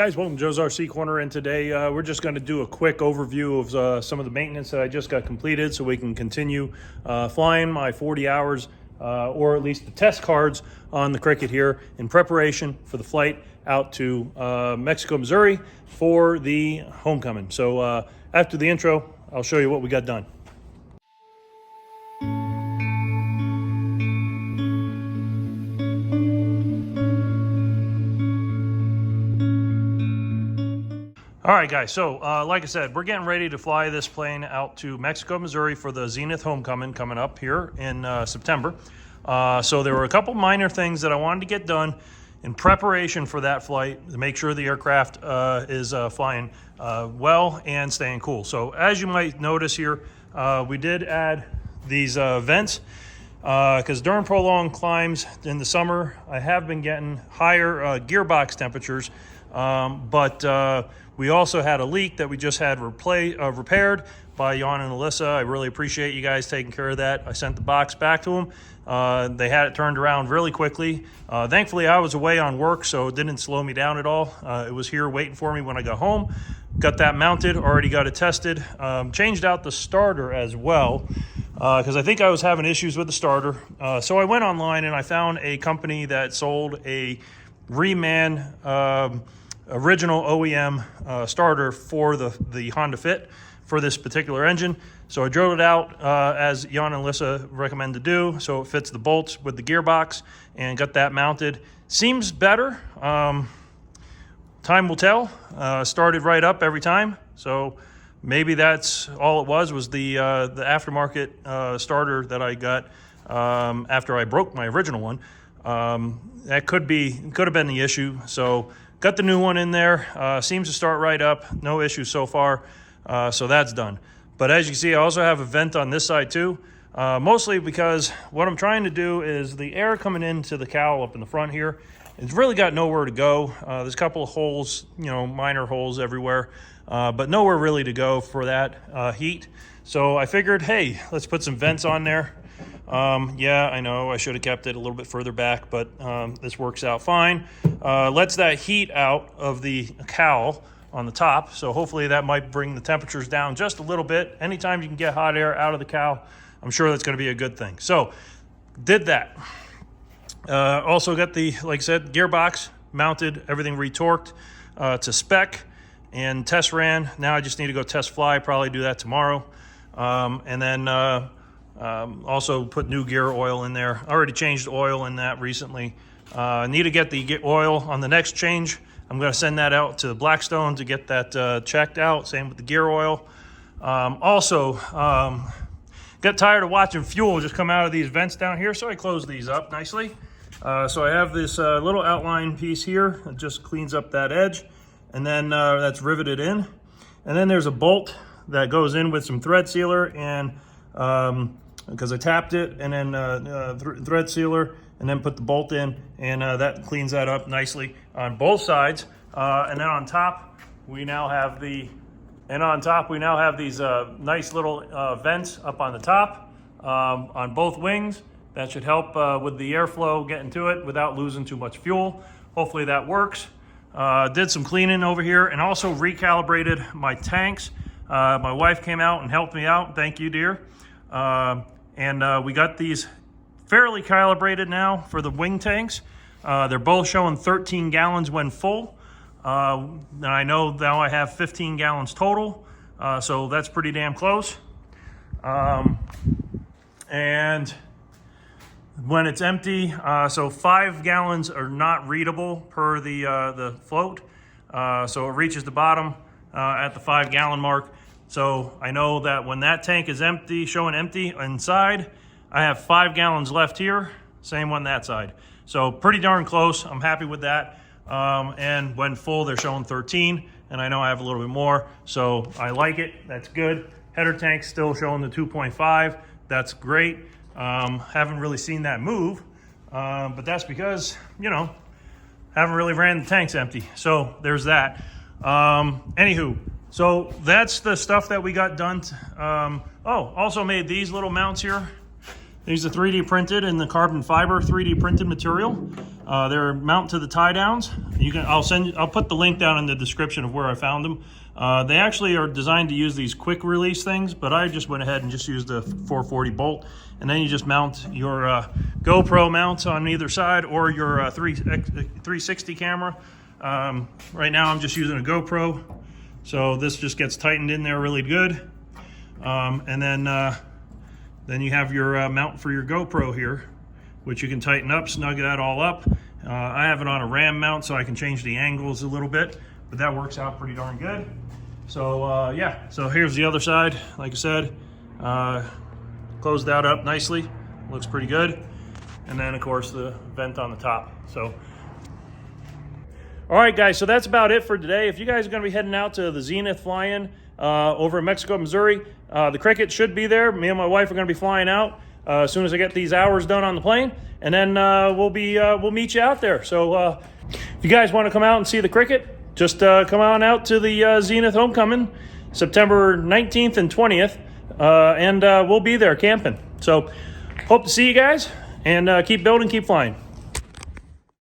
Guys, welcome to Joe's RC Corner, and today we're just going to do a quick overview of some of the maintenance that I just got completed so we can continue flying my 40 hours or at least the test cards on the Cricket here in preparation for the flight out to Mexico, Missouri for the homecoming. So after the intro, I'll show you what we got done. All right, guys, so like I said, we're getting ready to fly this plane out to Mexico, Missouri for the Zenith homecoming coming up here in September. So there were a couple minor things that I wanted to get done in preparation for that flight to make sure the aircraft is flying well and staying cool. So as you might notice here, we did add these vents because during prolonged climbs in the summer, I have been getting higher gearbox temperatures, but we also had a leak that we just had repaired by Jan and Alyssa. I really appreciate you guys taking care of that. I sent the box back to them. They had it turned around really quickly. Thankfully, I was away on work, so it didn't slow me down at all. It was here waiting for me when I got home. Got that mounted, already got it tested. Changed out the starter as well because I think I was having issues with the starter. So I went online and I found a company that sold a reman original OEM starter for the Honda Fit for this particular engine. So I drilled it out as Jan and Alyssa recommend to do, so it fits the bolts with the gearbox, and got that mounted. Seems better. Time will tell. Started right up every time, so maybe that's all it was the aftermarket starter that I got after I broke my original one. That could have been the issue. So got the new one in there. Seems to start right up. No issues so far. So that's done. But as you can see, I also have a vent on this side too. Mostly because what I'm trying to do is the air coming into the cowl up in the front here, it's really got nowhere to go. There's a couple of holes, minor holes everywhere, but nowhere really to go for that heat. So I figured, hey, let's put some vents on there. Yeah, I know I should have kept it a little bit further back, but this works out fine. Lets that heat out of the cowl on the top, so hopefully that might bring the temperatures down just a little bit. Anytime you can get hot air out of the cowl, I'm sure that's going to be a good thing. So did that. Also got the, like I said, gearbox mounted, everything retorqued to spec, and test ran. Now I just need to go test fly, probably do that tomorrow. And then also put new gear oil in there. I already changed oil in that recently. Need to get the oil on the next change. I'm going to send that out to Blackstone to get that checked out. Same with the gear oil. Also, got tired of watching fuel just come out of these vents down here, so I closed these up nicely. So I have this little outline piece here. It just cleans up that edge, and then that's riveted in. And then there's a bolt that goes in with some thread sealer, and because I tapped it, and then thread sealer, and then put the bolt in, and that cleans that up nicely on both sides. And then on top, we now have these nice little vents up on the top on both wings. That should help with the airflow getting to it without losing too much fuel. Hopefully that works. Did some cleaning over here and also recalibrated my tanks. My wife came out and helped me out. Thank you, dear. And we got these fairly calibrated now for the wing tanks. They're both showing 13 gallons when full. And I know now I have 15 gallons total. So that's pretty damn close. And when it's empty, so 5 gallons are not readable per the float. So it reaches the bottom at the 5 gallon mark. So I know that when that tank is empty, showing empty inside, I have 5 gallons left here, same on that side. So pretty darn close. I'm happy with that. And when full, they're showing 13, and I know I have a little bit more, so I like it. That's good. Header tank still showing the 2.5. That's great. Haven't really seen that move, but that's because, haven't really ran the tanks empty. So there's that. Anywho, so that's the stuff that we got done. Also made these little mounts here. These are 3D printed in the carbon fiber 3D printed material. They're mounted to the tie downs. I'll put the link down in the description of where I found them. They actually are designed to use these quick release things, but I just went ahead and just used a 440 bolt, and then you just mount your GoPro mounts on either side, or your 360 camera. Right now I'm just using a GoPro, so this just gets tightened in there really good. And then you have your mount for your GoPro here, which you can tighten up, snug that all up. I have it on a ram mount, so I can change the angles a little bit, but that works out pretty darn good. So yeah, so here's the other side. Like I said, close that up nicely, looks pretty good. And then of course the vent on the top. So all right guys, so that's about it for today. If you guys are gonna be heading out to the Zenith fly-in over in Mexico, Missouri, the Cricket should be there. Me and my wife are gonna be flying out as soon as I get these hours done on the plane, and then we'll meet you out there. So if you guys want to come out and see the Cricket, just come on out to the Zenith Homecoming, September 19th and 20th, and we'll be there camping. So hope to see you guys, and keep building, keep flying.